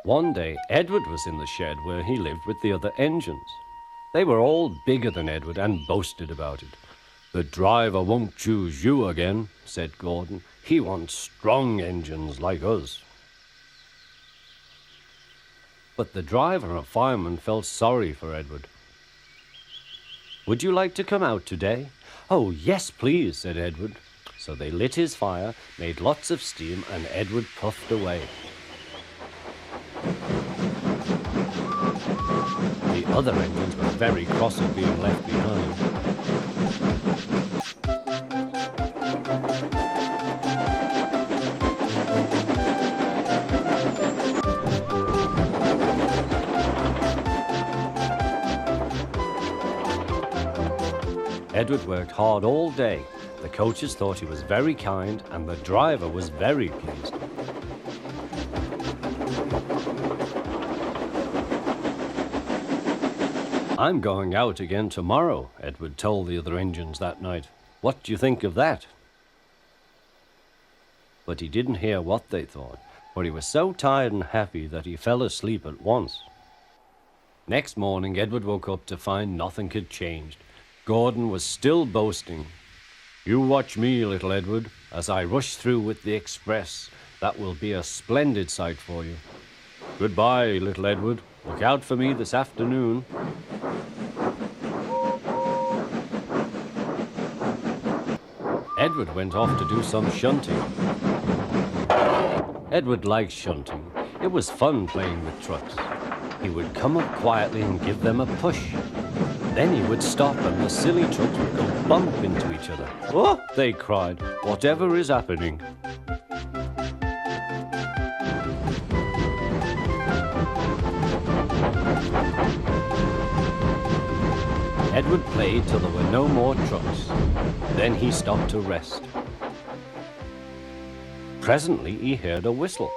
One day, Edward was in the shed where he lived with the other engines. They were all bigger than Edward and boasted about it. "The driver won't choose you again," said Gordon. "He wants strong engines like us." But the driver and fireman felt sorry for Edward. "Would you like to come out today?" "Oh, yes, please," said Edward. So they lit his fire, made lots of steam, and Edward puffed away. The other engines were very cross at being left behind. Edward worked hard all day. The coaches thought he was very kind, and the driver was very pleased. "I'm going out again tomorrow," Edward told the other engines that night. "What do you think of that?" But he didn't hear what they thought, for he was so tired and happy that he fell asleep at once. Next morning, Edward woke up to find nothing had changed. Gordon was still boasting. "You watch me, little Edward, as I rush through with the express. That will be a splendid sight for you. Goodbye, little Edward. Look out for me this afternoon." Edward went off to do some shunting. Edward liked shunting. It was fun playing with trucks. He would come up quietly and give them a push. Then he would stop and the silly trucks would go bump into each other. "Oh!" they cried. "Whatever is happening?" Edward played till there were no more trucks. Then he stopped to rest. Presently he heard a whistle.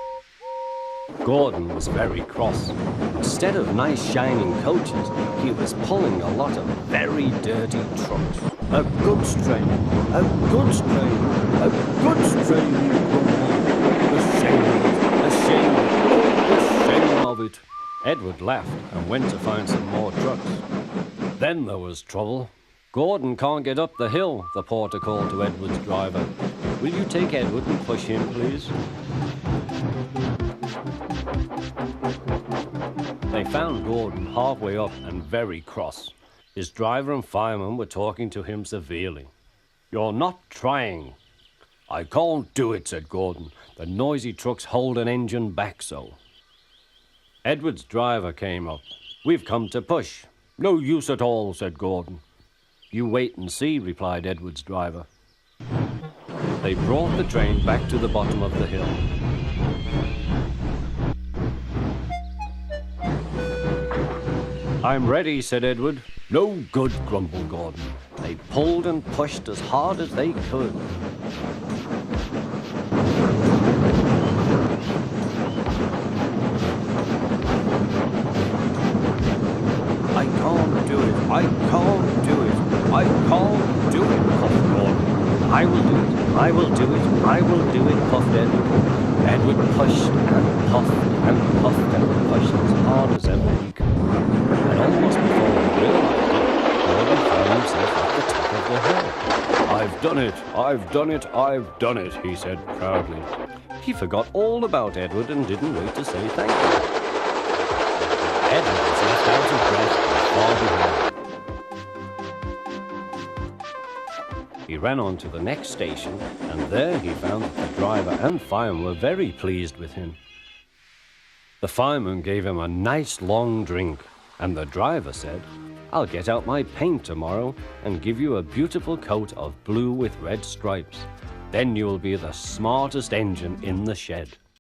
Gordon was very cross. Instead of nice shining coaches, he was pulling a lot of very dirty trucks. "A goods train, a goods train, a goods train," he grumbled. "The shame of it, the shame, the shame of it." Edward laughed and went to find some more trucks. Then there was trouble. "Gordon can't get up the hill," the porter called to Edward's driver. "Will you take Edward and push him, please?" They found Gordon halfway up and very cross. His driver and fireman were talking to him severely. "You're not trying." "I can't do it," said Gordon. "The noisy trucks hold an engine back so." Edward's driver came up. "We've come to push." "No use at all," said Gordon. "You wait and see," replied Edward's driver. They brought the train back to the bottom of the hill. "I'm ready," said Edward. "No good," grumbled Gordon. They pulled and pushed as hard as they could. "I can't do it, I can't do it, I can't do it," puffed Gordon. "I will do it, I will do it, I will do it," puffed Edward. Edward pushed and puffed and puffed and pushed as hard as ever he could. And almost before he realized it, Gordon found himself at the top of the hill. "I've done it, I've done it, I've done it," he said proudly. He forgot all about Edward and didn't wait to say thank you. Edward was left out of breath and far behind. He ran on to the next station, and there he found that the driver and fireman were very pleased with him. The fireman gave him a nice long drink, and the driver said, "I'll get out my paint tomorrow and give you a beautiful coat of blue with red stripes. Then you will be the smartest engine in the shed."